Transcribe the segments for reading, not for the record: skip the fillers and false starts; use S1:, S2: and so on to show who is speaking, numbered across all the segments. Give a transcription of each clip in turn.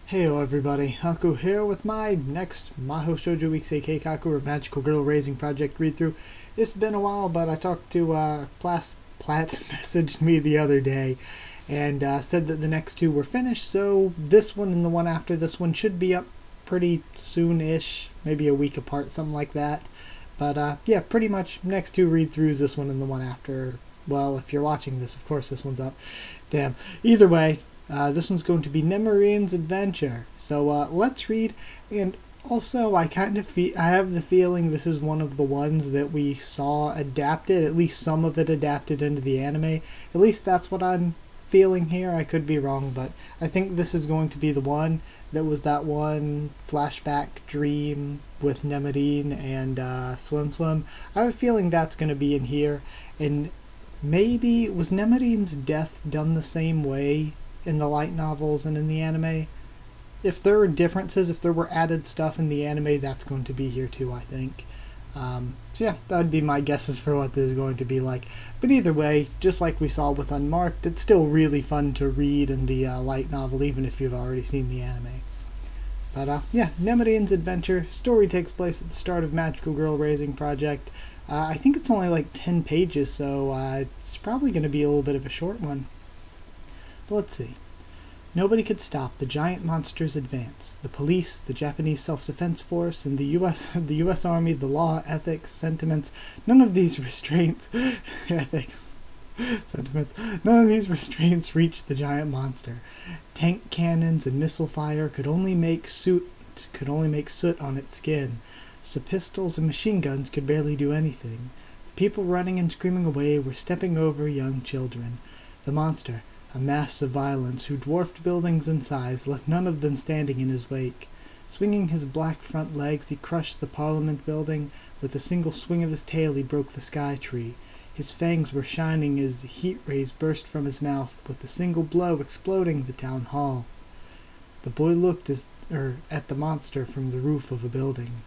S1: Heyo everybody, Haku here with my next Mahou Shoujo Ikusei Keikaku or Magical Girl Raising Project read-through. It's been a while, but I talked to Platt messaged me the other day and said that the next two were finished, so this one and the one after this one should be up pretty soon-ish, maybe a week apart, something like that. But yeah, pretty much next two read-throughs, this one and the one after. Well, if you're watching this, of course this one's up. Damn. Either way, this one's going to be Nemurins Adventure. So let's read. And also, I have the feeling this is one of the ones that we saw adapted, at least some of it adapted into the anime. At least that's what I'm feeling here. I could be wrong, but I think this is going to be the one that was that one flashback dream with Nemurin and Swim Swim. I have a feeling that's going to be in here. And maybe, was Nemurin's death done the same way in the light novels and in the anime? If there were differences, if there were added stuff in the anime, that's going to be here too, I think. So yeah, that would be my guesses for what this is going to be like. But either way, just like we saw with Unmarked, it's still really fun to read in the light novel, even if you've already seen the anime. But yeah, Nemurins Adventure. Story takes place at the start of Magical Girl Raising Project. I think it's only like 10 pages, so it's probably going to be a little bit of a short one. But let's see. Nobody could stop the giant monster's advance. The police, the Japanese Self-Defense Force, and the U.S. Army, the law, ethics, sentiments, none of these restraints none of these restraints reached the giant monster. Tank cannons and missile fire could only make soot on its skin. So pistols and machine guns could barely do anything. The people running and screaming away were stepping over young children. The monster, a mass of violence who dwarfed buildings in size, left none of them standing in his wake. Swinging his black front legs, he crushed the Parliament building. With a single swing of his tail, he broke the sky tree. His fangs were shining as heat rays burst from his mouth, with a single blow exploding the town hall. The boy looked at the monster from the roof of a building.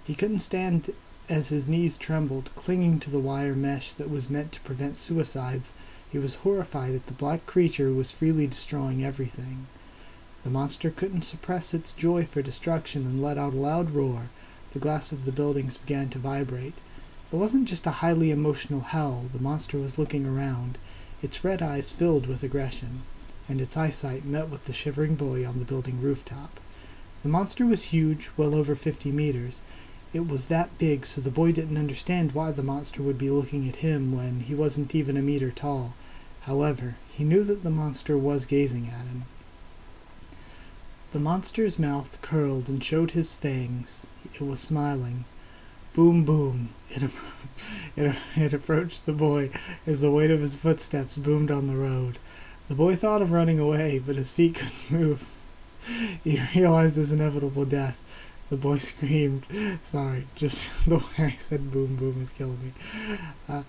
S1: He couldn't stand as his knees trembled, clinging to the wire mesh that was meant to prevent suicides. He was horrified at the black creature who was freely destroying everything. The monster couldn't suppress its joy for destruction and let out a loud roar. The glass of the buildings began to vibrate. It wasn't just a highly emotional howl. The monster was looking around, its red eyes filled with aggression, and its eyesight met with the shivering boy on the building rooftop. The monster was huge, well over 50 meters. It was that big, so the boy didn't understand why the monster would be looking at him when he wasn't even a meter tall. However, he knew that the monster was gazing at him. The monster's mouth curled and showed his fangs. It was smiling. Boom, boom. It approached the boy as the weight of his footsteps boomed on the road. The boy thought of running away, but his feet couldn't move. He realized his inevitable death. The boy screamed. Sorry, just the way I said boom boom is killing me.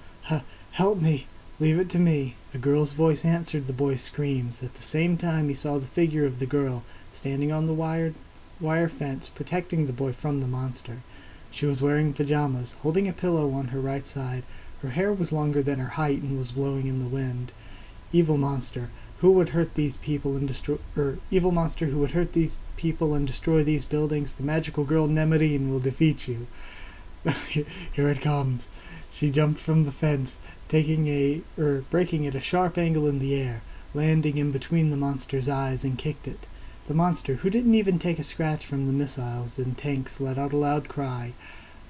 S1: Help me. Leave it to me. A girl's voice answered the boy's screams. At the same time, he saw the figure of the girl, standing on the wire fence, protecting the boy from the monster. She was wearing pajamas, holding a pillow on her right side. Her hair was longer than her height and was blowing in the wind. Evil monster, who would hurt these people and destroy these buildings? The magical girl Nemurin will defeat you. Here it comes. She jumped from the fence, breaking at a sharp angle in the air, landing in between the monster's eyes, and kicked it. The monster, who didn't even take a scratch from the missiles and tanks, let out a loud cry.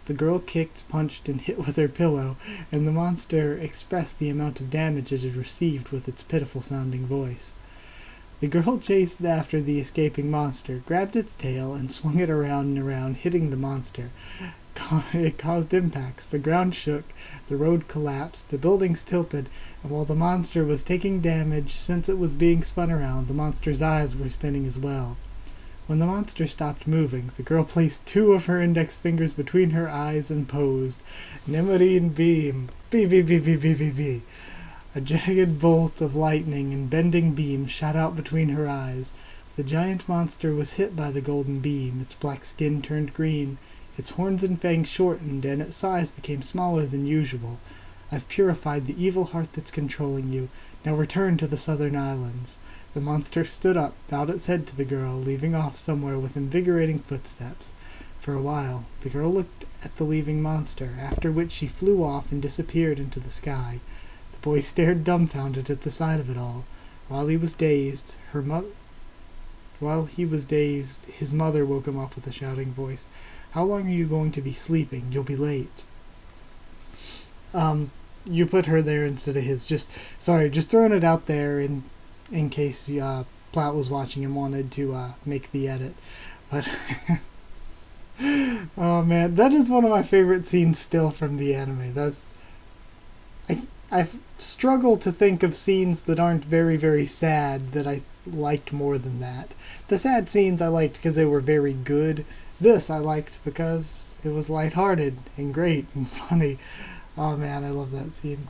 S1: The girl kicked, punched, and hit with her pillow, and the monster expressed the amount of damage it had received with its pitiful-sounding voice. The girl chased after the escaping monster, grabbed its tail, and swung it around and around, hitting the monster. It caused impacts. The ground shook, the road collapsed, the buildings tilted, and while the monster was taking damage since it was being spun around, the monster's eyes were spinning as well. When the monster stopped moving, the girl placed 2 of her index fingers between her eyes and posed. Nemurin beam. Be. A jagged bolt of lightning and bending beam shot out between her eyes. The giant monster was hit by the golden beam. Its black skin turned green. Its horns and fangs shortened, and its size became smaller than usual. I've purified the evil heart that's controlling you. Now return to the southern islands. The monster stood up, bowed its head to the girl, leaving off somewhere with invigorating footsteps. For a while, the girl looked at the leaving monster, after which she flew off and disappeared into the sky. The boy stared dumbfounded at the sight of it all. While he was dazed, his mother woke him up with a shouting voice. "How long are you going to be sleeping? You'll be late." You put her there instead of his. Just throwing it out there in case Platt was watching and wanted to make the edit. But oh man, that is one of my favorite scenes still from the anime. I struggle to think of scenes that aren't very, very sad that I liked more than that. The sad scenes I liked because they were very good. This I liked because it was lighthearted and great and funny. Oh man, I love that scene.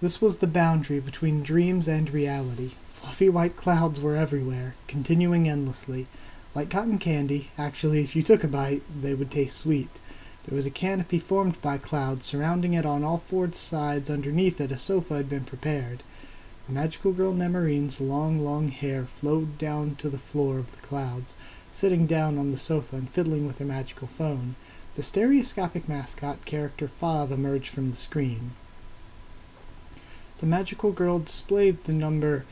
S1: This was the boundary between dreams and reality. Fluffy white clouds were everywhere, continuing endlessly. Like cotton candy, actually if you took a bite, they would taste sweet. There was a canopy formed by clouds surrounding it on all four sides. Underneath it a sofa had been prepared. The magical girl Nemurin's long hair flowed down to the floor of the clouds, sitting down on the sofa and fiddling with her magical phone. The stereoscopic mascot character Fav emerged from the screen. The magical phone displayed the number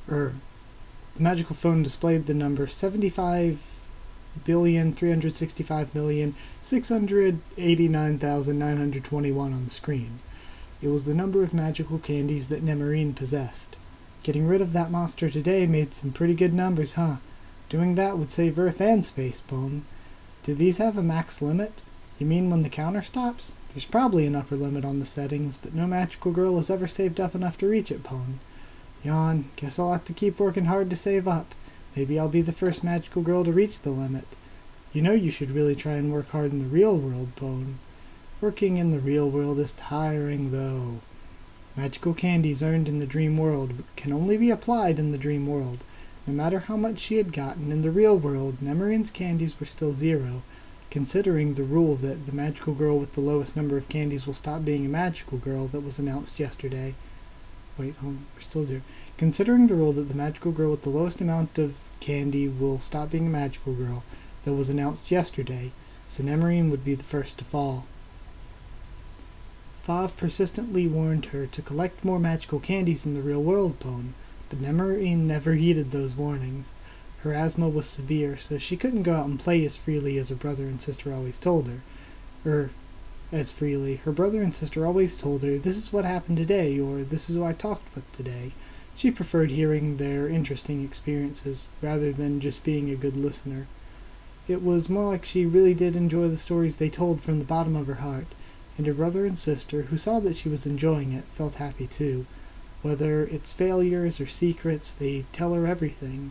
S1: 75,365,689,921 on the screen. It was the number of magical candies that Nemurin possessed. Getting rid of that monster today made some pretty good numbers, huh? Doing that would save Earth and space, Bone. Do these have a max limit? You mean when the counter stops? There's probably an upper limit on the settings, but no magical girl has ever saved up enough to reach it, Pone. Yawn. Guess I'll have to keep working hard to save up. Maybe I'll be the first magical girl to reach the limit. You know you should really try and work hard in the real world, Pone. Working in the real world is tiring, though. Magical candies earned in the dream world can only be applied in the dream world. No matter how much she had gotten in the real world, Nemurin's candies were still 0. Considering the rule that the magical girl with the lowest number of candies will stop being a magical girl that was announced yesterday. Wait, hold on, we're still 0. Considering the rule that the magical girl with the lowest amount of candy will stop being a magical girl that was announced yesterday, so Nemurin would be the first to fall. Fav persistently warned her to collect more magical candies in the real world, Pone, but Nemurin never heeded those warnings. Her asthma was severe, so she couldn't go out and play as freely as her brother and sister always told her. As freely. Her brother and sister always told her, "This is what happened today," or "This is who I talked with today." She preferred hearing their interesting experiences, rather than just being a good listener. It was more like she really did enjoy the stories they told from the bottom of her heart, and her brother and sister, who saw that she was enjoying it, felt happy too. Whether it's failures or secrets, they tell her everything.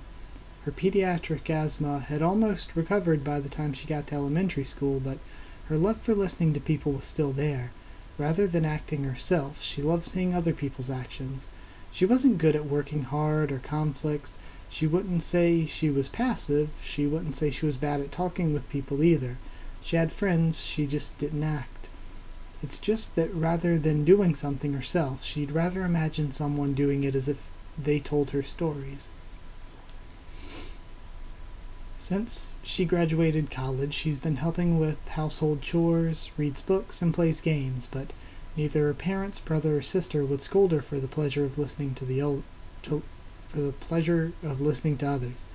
S1: Her pediatric asthma had almost recovered by the time she got to elementary school, but her love for listening to people was still there. Rather than acting herself, she loved seeing other people's actions. She wasn't good at working hard or conflicts. She wouldn't say she was passive. She wouldn't say she was bad at talking with people either. She had friends, she just didn't act. It's just that rather than doing something herself, she'd rather imagine someone doing it as if they told her stories. Since she graduated college, she's been helping with household chores, reads books, and plays games, but neither her parents, brother, or sister would scold her for the pleasure of listening to others.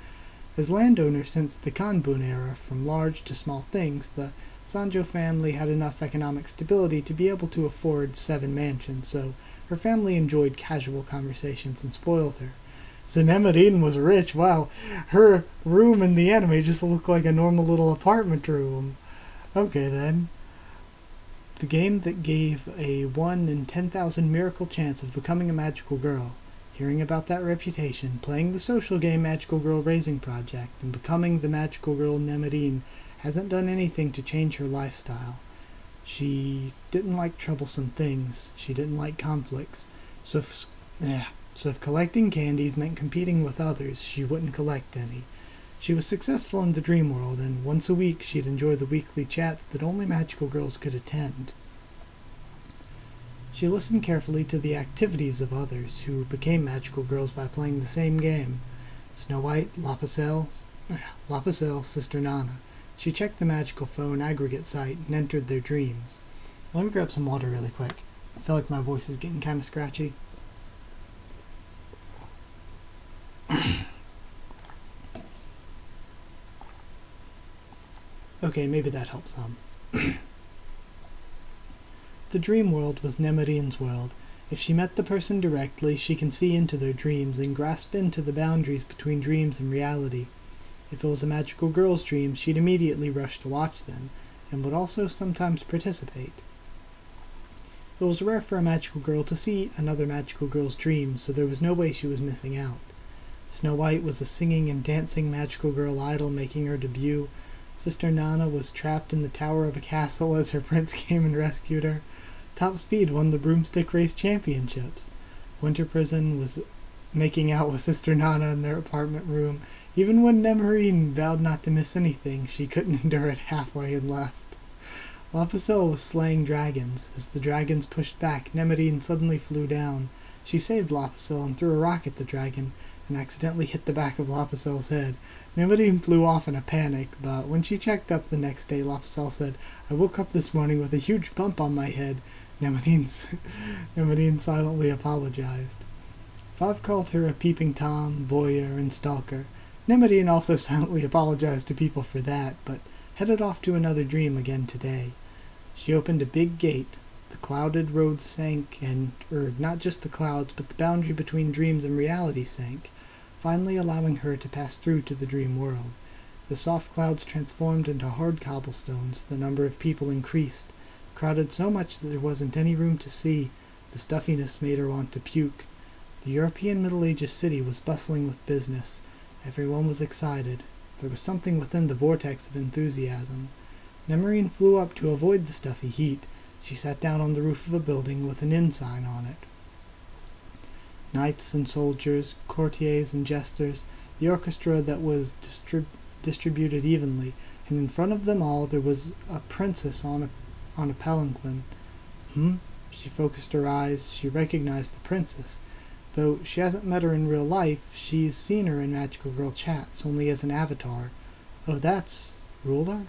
S1: As landowner since the Kanbun era, from large to small things, the Sanjo family had enough economic stability to be able to afford 7 mansions, so her family enjoyed casual conversations and spoiled her. So Nemurin was rich. Wow, her room in the anime just looked like a normal little apartment room. Okay then. The game that gave a 1 in 10,000 miracle chance of becoming a magical girl. Hearing about that reputation, playing the social game Magical Girl Raising Project, and becoming the magical girl Nemurin hasn't done anything to change her lifestyle. She didn't like troublesome things. She didn't like conflicts. So if collecting candies meant competing with others, she wouldn't collect any. She was successful in the dream world, and once a week she'd enjoy the weekly chats that only magical girls could attend. She listened carefully to the activities of others who became magical girls by playing the same game. Snow White, Lapicelle, Sister Nana. She checked the magical phone aggregate site and entered their dreams. Let me grab some water really quick. I feel like my voice is getting kind of scratchy. Okay, maybe that helps some. The dream world was Nemurins' world. If she met the person directly, she can see into their dreams and grasp into the boundaries between dreams and reality. If it was a magical girl's dream, she'd immediately rush to watch them, and would also sometimes participate. It was rare for a magical girl to see another magical girl's dream, so there was no way she was missing out. Snow White was a singing and dancing magical girl idol making her debut. Sister Nana was trapped in the tower of a castle as her prince came and rescued her. Top Speed won the broomstick race championships. Winter Prison was making out with Sister Nana in their apartment room. Even when Nemurin vowed not to miss anything, she couldn't endure it halfway and left. Lapicelle was slaying dragons. As the dragons pushed back, Nemurin suddenly flew down. She saved Lapicelle and threw a rock at the dragon, and accidentally hit the back of Lapicelle's head. Nemurin flew off in a panic, but when she checked up the next day, Lapicelle said, "I woke up this morning with a huge bump on my head." Nemurin silently apologized. Fav called her a peeping Tom, voyeur, and stalker. Nemurin also silently apologized to people for that, but headed off to another dream again today. She opened a big gate. The clouded road sank, not just the clouds, but the boundary between dreams and reality sank, finally allowing her to pass through to the dream world. The soft clouds transformed into hard cobblestones. The number of people increased, crowded so much that there wasn't any room to see. The stuffiness made her want to puke. The European Middle Ages city was bustling with business. Everyone was excited. There was something within the vortex of enthusiasm. Nemurin flew up to avoid the stuffy heat. She sat down on the roof of a building with an inn sign on it. Knights and soldiers, courtiers and jesters, the orchestra that was distributed evenly, and in front of them all there was a princess on a palanquin. She focused her eyes. She recognized the princess. Though she hasn't met her in real life, she's seen her in Magical Girl chats, only as an avatar. Oh, that's Ruler?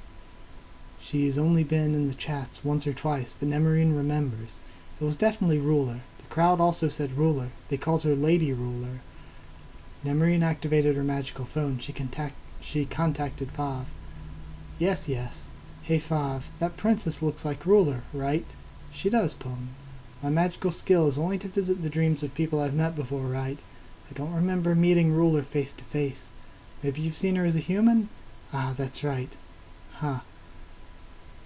S1: She's only been in the chats once or twice, but Nemurin remembers. It was definitely Ruler. The crowd also said Ruler. They called her Lady Ruler. Nemurin activated her magical phone. She contacted Fav. Yes. Hey Fav, that princess looks like Ruler, right? She does, Pone. My magical skill is only to visit the dreams of people I've met before, right? I don't remember meeting Ruler face to face. Maybe you've seen her as a human? Ah, that's right. Huh.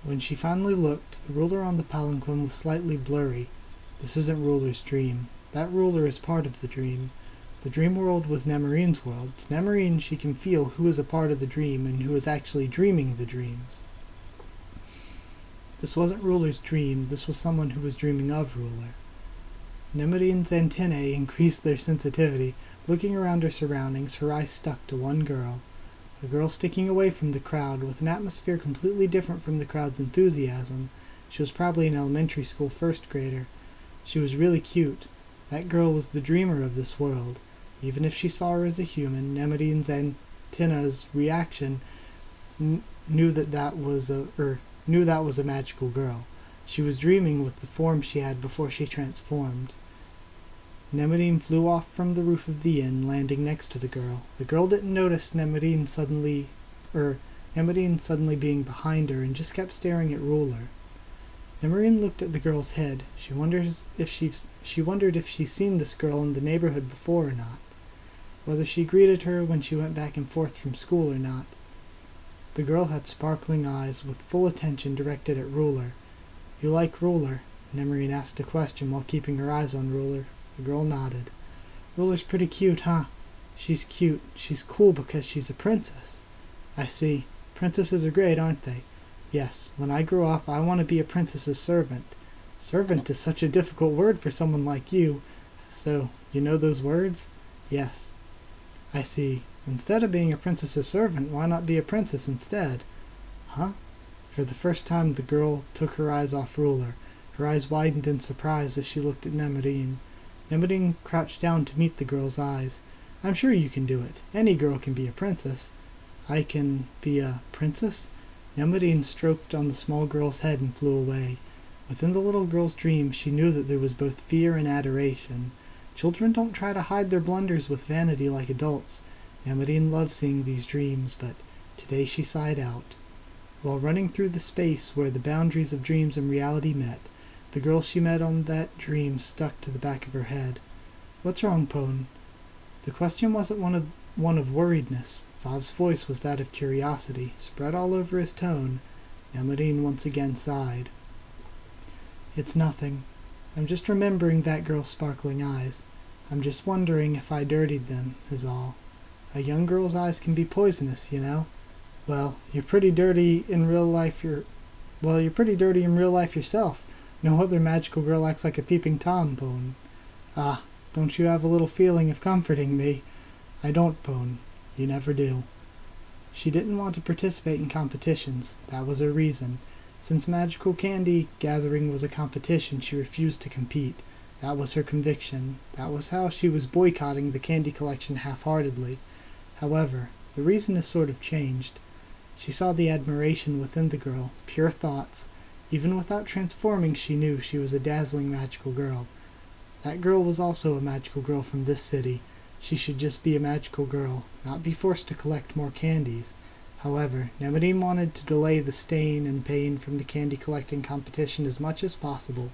S1: When she finally looked, the ruler on the palanquin was slightly blurry. This isn't Ruler's dream. That ruler is part of the dream. The dream world was Nemurin's world. It's Nemurin she can feel who is a part of the dream and who is actually dreaming the dreams. This wasn't Ruler's dream. This was someone who was dreaming of Ruler. Nemurin's antennae increased their sensitivity. Looking around her surroundings, her eyes stuck to one girl. A girl sticking away from the crowd, with an atmosphere completely different from the crowd's enthusiasm. She was probably an elementary school first grader. She was really cute. That girl was the dreamer of this world. Even if she saw her as a human, Nemurin's antenna's reaction knew that was a magical girl. She was dreaming with the form she had before she transformed. Nemurin flew off from the roof of the inn, landing next to the girl. The girl didn't notice Nemurin suddenly being behind her and just kept staring at Ruler. Nemurin looked at the girl's head. She wondered if she's seen this girl in the neighborhood before or not, whether she greeted her when she went back and forth from school or not. The girl had sparkling eyes with full attention directed at Ruler. You like Ruler? Nemurin asked a question while keeping her eyes on Ruler. The girl nodded. Ruler's pretty cute, huh? She's cute. She's cool because she's a princess. I see. Princesses are great, aren't they? Yes, when I grow up, I want to be a princess's servant. Servant is such a difficult word for someone like you. So, you know those words? Yes. I see. Instead of being a princess's servant, why not be a princess instead? Huh? For the first time, the girl took her eyes off Ruler. Her eyes widened in surprise as she looked at Nemurin. Nemurin crouched down to meet the girl's eyes. "I'm sure you can do it. Any girl can be a princess." "I can be a princess?" Nemurin stroked on the small girl's head and flew away. Within the little girl's dream, she knew that there was both fear and adoration. Children don't try to hide their blunders with vanity like adults. Nemurin loved seeing these dreams, but today she sighed out. While running through the space where the boundaries of dreams and reality met, the girl she met on that dream stuck to the back of her head. "What's wrong, Pone?" The question wasn't one of worriedness. Fav's voice was that of curiosity, spread all over his tone. Nemurin once again sighed. "It's nothing. I'm just remembering that girl's sparkling eyes. I'm just wondering if I dirtied them, is all. A young girl's eyes can be poisonous, you know. Well, you're pretty dirty in real life yourself. No other magical girl acts like a peeping Tom, Pone." "Ah, don't you have a little feeling of comforting me?" "I don't, Pone. You never do." She didn't want to participate in competitions. That was her reason. Since magical candy gathering was a competition, she refused to compete. That was her conviction. That was how she was boycotting the candy collection half-heartedly. However, the reason has sort of changed. She saw the admiration within the girl, pure thoughts. Even without transforming, she knew she was a dazzling magical girl. That girl was also a magical girl from this city. She should just be a magical girl, not be forced to collect more candies. However, Nemurin wanted to delay the stain and pain from the candy collecting competition as much as possible.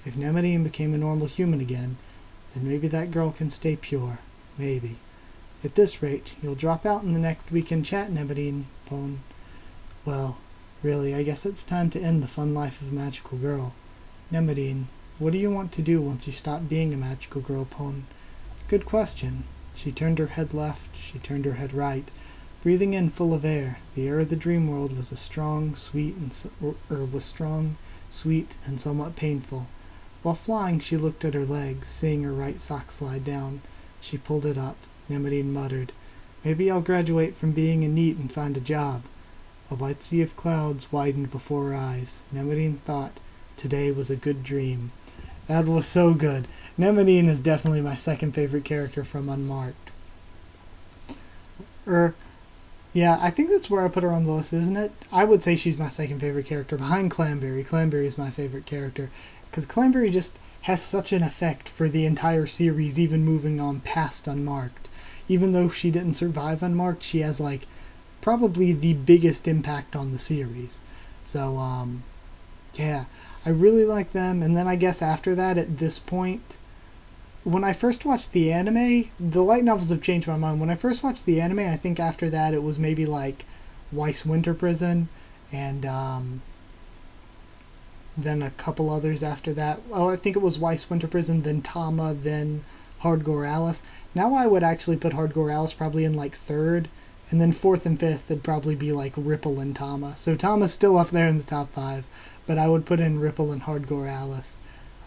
S1: If Nemurin became a normal human again, then maybe that girl can stay pure. Maybe. At this rate, you'll drop out in the next weekend chat, Nemurin, Pone. Well, really, I guess it's time to end the fun life of a magical girl. Nemurin, what do you want to do once you stop being a magical girl, Pone? Good question. She turned her head left, she turned her head right. Breathing in full of air, the air of the dream world was strong, sweet, and somewhat painful. While flying, she looked at her legs, seeing her right sock slide down. She pulled it up. Nemurin muttered, "Maybe I'll graduate from being a NEET and find a job." A white sea of clouds widened before her eyes. Nemurin thought, today was a good dream. That was so good. Nemurin is definitely my second favorite character from Unmarked. Yeah, I think that's where I put her on the list, isn't it? I would say she's my second favorite character behind Clanberry. Clanberry is my favorite character because Clanberry just has such an effect for the entire series, even moving on past Unmarked. Even though she didn't survive Unmarked, she has probably the biggest impact on the series. So yeah, I really like them. And then I guess after that, at this point, when I first watched the anime, the light novels have changed my mind. When I first watched the anime, I think after that it was maybe Weiss Winter Prison, and then a couple others after that. Oh, I think it was Weiss Winter Prison, then Tama, then Hardcore Alice. Now I would actually put Hardcore Alice probably in third, and then fourth and fifth would probably be Ripple and Tama. So Tama's still up there in the top 5, but I would put in Ripple and Hardcore Alice.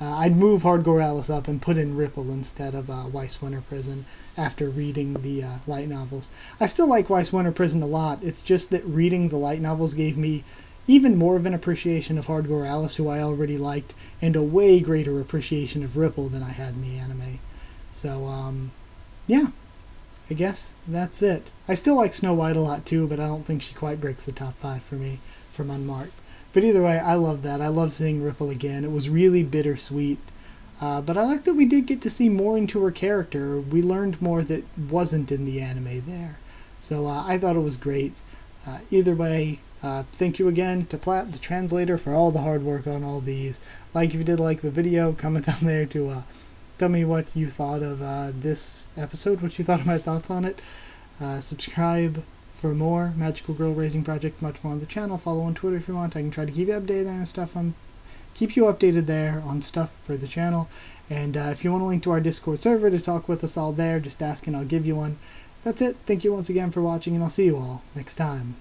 S1: I'd move Hardcore Alice up and put in Ripple instead of Weiss Winter Prison after reading the light novels. I still like Weiss Winter Prison a lot. It's just that reading the light novels gave me even more of an appreciation of Hardcore Alice, who I already liked, and a way greater appreciation of Ripple than I had in the anime. So, yeah, I guess that's it. I still like Snow White a lot too, but I don't think she quite breaks the top 5 for me from Unmarked. But either way, I love that. I love seeing Ripple again. It was really bittersweet. But I like that we did get to see more into her character. We learned more that wasn't in the anime there. So I thought it was great. Either way, thank you again to Platt, the translator, for all the hard work on all these. If you did like the video, comment down there to tell me what you thought of this episode, what you thought of my thoughts on it. Subscribe for more Magical Girl Raising Project, much more on the channel. Follow on Twitter if you want. I can try to keep you updated there and stuff. Keep you updated there on stuff for the channel. And if you want a link to our Discord server to talk with us all there, just ask and I'll give you one. That's it. Thank you once again for watching, and I'll see you all next time.